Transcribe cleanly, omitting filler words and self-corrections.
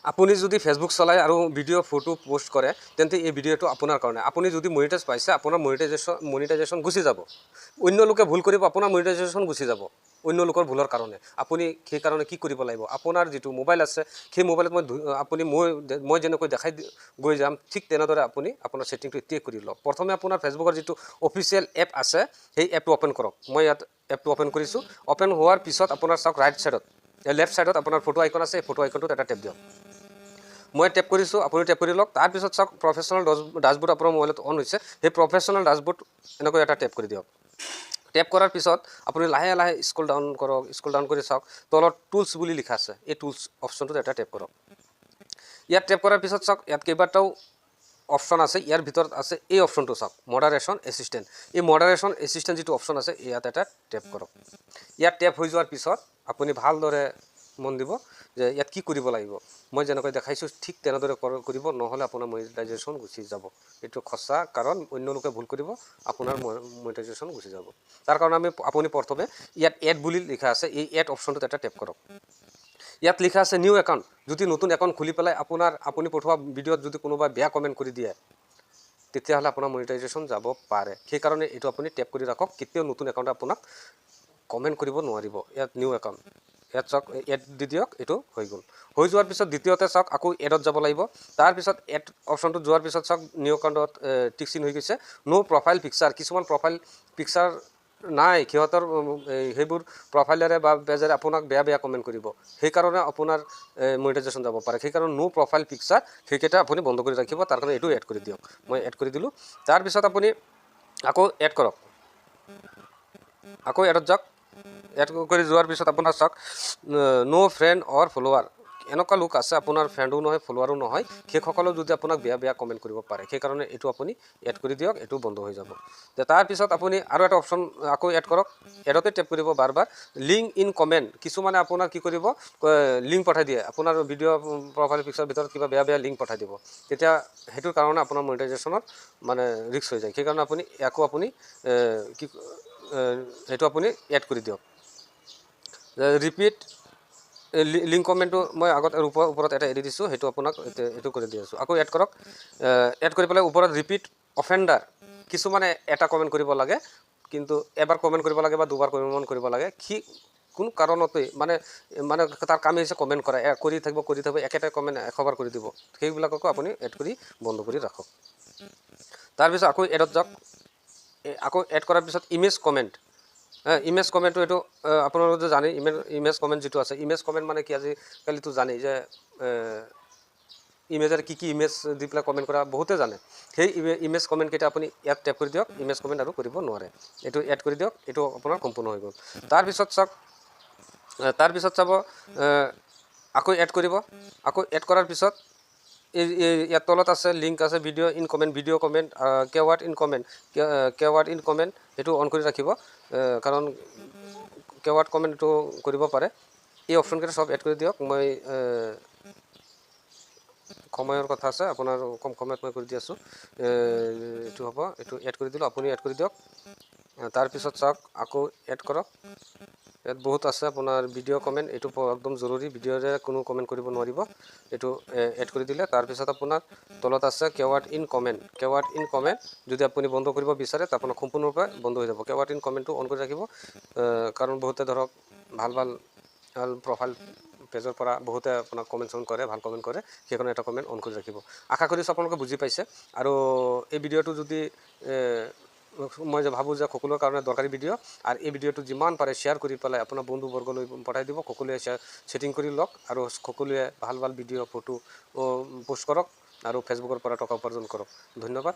আপুনি যদি ফেচবুক চলায় আৰু ভিডিঅ' ফটো পোষ্ট কৰে তেন্তে এই ভিডিঅ'টো আপোনাৰ কাৰণে। আপুনি যদি মনিটাইজ পাইছে আপোনাৰ মনিটাইজেশ্যন গুচি যাব। অন্য লোকে ভুল কৰিব আপোনাৰ মনিটাইজেশ্যন গুচি যাব অন্য লোকৰ ভুলৰ কাৰণে। আপুনি সেইকাৰণে কি কৰিব লাগিব, আপোনাৰ যিটো মোবাইল আছে সেই মোবাইলত মই যেনেকৈ দেখাই গৈ যাম ঠিক তেনেদৰে আপুনি আপোনাৰ ছেটিংটো এতিয়াই কৰি লওক। প্ৰথমে আপোনাৰ ফেচবুকৰ যিটো অফিচিয়েল এপ আছে সেই এপটো অ'পেন কৰক। মই ইয়াত এপটো অ'পেন কৰিছোঁ। অ'পেন হোৱাৰ পিছত আপোনাৰ চাওক ৰাইট ছাইডত লেফ্ট ছাইডত আপোনাৰ ফটো আইকন আছে, এই ফটো আইকনটোত এটা টেপ দিয়ক। মই টেপ কৰিছোঁ, আপুনি টেপ কৰি লওক। তাৰপিছত চাওক প্ৰফেশ্যনেল ডাছবৰ্ড আপোনাৰ মোবাইলত অন হৈছে, সেই প্ৰফেশ্যনেল ডাছবৰ্ড এনেকৈ এটা টেপ কৰি দিয়ক। টেপ কৰাৰ পিছত আপুনি লাহে লাহে স্ক্ৰল ডাউন কৰক। স্ক্ৰল ডাউন কৰি চাওক তলত টুলছ বুলি লিখা আছে, এই টুলছ অপশ্যনটোত এটা টেপ কৰক। ইয়াত টেপ কৰাৰ পিছত চাওক ইয়াত কেইবাটাও অপশ্যন আছে, ইয়াৰ ভিতৰত আছে এই অপশ্যনটো চাওক মডাৰেশ্যন এছিষ্টেণ্ট। এই মডাৰেশ্যন এছিষ্টেণ্ট যিটো অপশ্যন আছে ইয়াত এটা টেপ কৰক। ইয়াত টেপ হৈ যোৱাৰ পিছত আপুনি ভালদৰে মন দিব যে ইয়াত কি কৰিব লাগিব। মই যেনেকৈ দেখাইছোঁ ঠিক তেনেদৰে কৰিব, নহ'লে আপোনাৰ মনিটাইজেশ্যন গুচি যাব। এইটো সঁচা, কাৰণ অন্য লোকে ভুল কৰিব আপোনাৰ মনিটাইজেশ্যন গুচি যাব। তাৰ কাৰণে আপুনি প্ৰথমে ইয়াত এড বুলি লিখা আছে, এই এড অপশ্যনটোত এটা টেপ কৰক। ইয়াত লিখা আছে নিউ একাউণ্ট। যদি নতুন একাউণ্ট খুলি পেলাই আপুনি পঠোৱা ভিডিঅ'ত যদি কোনোবাই বেয়া কমেণ্ট কৰি দিয়ে তেতিয়াহ'লে আপোনাৰ মনিটাইজেশ্যন যাব পাৰে। সেইকাৰণে এইটো আপুনি টেপ কৰি ৰাখক। কেতিয়াও নতুন একাউণ্টে আপোনাক কমেণ্ট কৰিব নোৱাৰিব। ইয়াত নিউ একাউণ্ট, ইয়াত চাওক এড দি দিয়ক, এইটো হৈ গ'ল। হৈ যোৱাৰ পিছত দ্বিতীয়তে চাওক আকৌ এডত যাব লাগিব। তাৰপিছত এড অপশ্যনটোত যোৱাৰ পিছত চাওক নিউ একাউণ্টত টিক চিন হৈ গৈছে। ন' প্ৰফাইল পিকচাৰ, কিছুমান প্ৰফাইল পিকচাৰ নাই, সিহঁতৰ সেইবোৰ প্ৰফাইলেৰে বা পেজেৰে আপোনাক বেয়া বেয়া কমেণ্ট কৰিব, সেইকাৰণে আপোনাৰ মনিটাইজেশ্যন যাব পাৰে। সেইকাৰণে ন' প্ৰফাইল পিকচাৰ সেইকেইটা আপুনি বন্ধ কৰি ৰাখিব। তাৰ কাৰণে এইটো এড কৰি দিয়ক। মই এড কৰি দিলোঁ। তাৰপিছত আপুনি আকৌ এড কৰক, আকৌ এডত যাওক। এড কৰি যোৱাৰ পিছত আপোনাৰ চাওক ন' ফ্ৰেণ্ড অৰ ফলোৱাৰ, এনেকুৱা লোক আছে আপোনাৰ ফ্ৰেণ্ডো নহয় ফলোৱাৰো নহয়, সেইসকলেও যদি আপোনাক বেয়া বেয়া কমেণ্ট কৰিব পাৰে। সেইকাৰণে এইটো আপুনি এড কৰি দিয়ক, এইটো বন্ধ হৈ যাব। তাৰপিছত আপুনি আৰু এটা অপশ্যন আকৌ এড কৰক। এডতে টেপ কৰিব বাৰ বাৰ। লিংক ইন কমেণ্ট, কিছুমানে আপোনাৰ কি কৰিব লিংক পঠাই দিয়ে, আপোনাৰ ভিডিঅ' প্ৰফাইল পিকচাৰৰ ভিতৰত কিবা বেয়া বেয়া লিংক পঠাই দিব। তেতিয়া সেইটোৰ কাৰণে আপোনাৰ মনিটাইজেশ্যনত মানে ৰিস্ক হৈ যায়। সেইকাৰণে আপুনি সেইটো আপুনি এড কৰি দিয়ক। ৰিপিট লিংক কমেণ্টটো মই আগত ওপৰত এটা এৰি দিছোঁ, সেইটো আপোনাক এইটো কৰি দি আছোঁ। আকৌ এড কৰক। এড কৰি পেলাই ওপৰত ৰিপিট অফেণ্ডাৰ, কিছুমানে এটা কমেণ্ট কৰিব লাগে, কিন্তু এবাৰ কমেণ্ট কৰিব লাগে বা দুবাৰ কমেণ্ট কৰিব লাগে। কোনো কাৰণতেই মানে তাৰ কামেই হৈছে কমেণ্ট কৰা, কৰি থাকিব একেটা কমেণ্ট 100 বাৰ কৰি দিব। সেইবিলাককো আপুনি এড কৰি বন্ধ কৰি ৰাখক। তাৰপিছত আকৌ এডত যাওক। আকৌ এড কৰাৰ পিছত ইমেজ কমেণ্ট, ইমেজ কমেণ্টটো এইটো আপোনালোকে জানেই। ইমেজ কমেণ্ট যিটো আছে, ইমেজ কমেণ্ট মানে কি আজিকালিতো জানেই যে ইমেজৰ কি ইমেজ দি পেলাই কমেণ্ট কৰা বহুতে জানে। সেই ইমেজ কমেণ্টকেইটা আপুনি ইয়াত টেপ কৰি দিয়ক। ইমেজ কমেণ্ট আৰু কৰিব নোৱাৰে, এইটো এড কৰি দিয়ক। এইটো আপোনাৰ সম্পূৰ্ণ হৈ গ'ল। তাৰপিছত চাব আকৌ এড কৰিব। আকৌ এড কৰাৰ পিছত ইয়াত তলত আছে লিংক আছে video' in comment, video' comment, keyword in comment সেইটো অন কৰি ৰাখিব, কাৰণ কেৱাৰ্ড কমেণ্ট এইটো কৰিব পাৰে। এই অপশ্যনকেইটা চব এড কৰি দিয়ক। মই সময়ৰ কথা আছে, আপোনাৰ কম সময়ত মই কৰি দি আছোঁ। এইটো হ'ব, এইটো এড কৰি দিলোঁ, আপুনি এড কৰি দিয়ক। তাৰপিছত চাওক আকৌ এড কৰক। ইয়াত বহুত আছে আপোনাৰ ভিডিঅ' কমেণ্ট, এইটো একদম জৰুৰী, ভিডিঅ'ৰে কোনো কমেণ্ট কৰিব নোৱাৰিব। এইটো এড কৰি দিলে তাৰপিছত আপোনাৰ তলত আছে কেৱাৰ্ড ইন কমেণ্ট, যদি আপুনি বন্ধ কৰিব বিচাৰে তাৰ আপোনাৰ সম্পূৰ্ণৰূপে বন্ধ হৈ যাব। কেৱাৰ্ড ইন কমেণ্টটো অন কৰি ৰাখিব, কাৰণ বহুতে ধৰক ভাল প্ৰফাইল পেজৰ পৰা বহুতে আপোনাক কমেণ্ট কৰে, ভাল কমেণ্ট কৰে, সেইকাৰণে এটা কমেণ্ট অন কৰি ৰাখিব। আশা কৰিছোঁ আপোনালোকে বুজি পাইছে। আৰু এই ভিডিঅ'টো যদি মই ভাবোঁ যে সকলোৰে কাৰণে দৰকাৰী ভিডিঅ', আৰু এই ভিডিঅ'টো যিমান পাৰে শ্বেয়াৰ কৰি পেলাই আপোনাৰ বন্ধুবৰ্গলৈ পঠাই দিব। সকলোৱে ছেটিং কৰি লওক আৰু সকলোৱে ভাল ভিডিঅ' ফটো প'ষ্ট কৰক আৰু ফেচবুকৰ পৰা টকা উপাৰ্জন কৰক। ধন্যবাদ।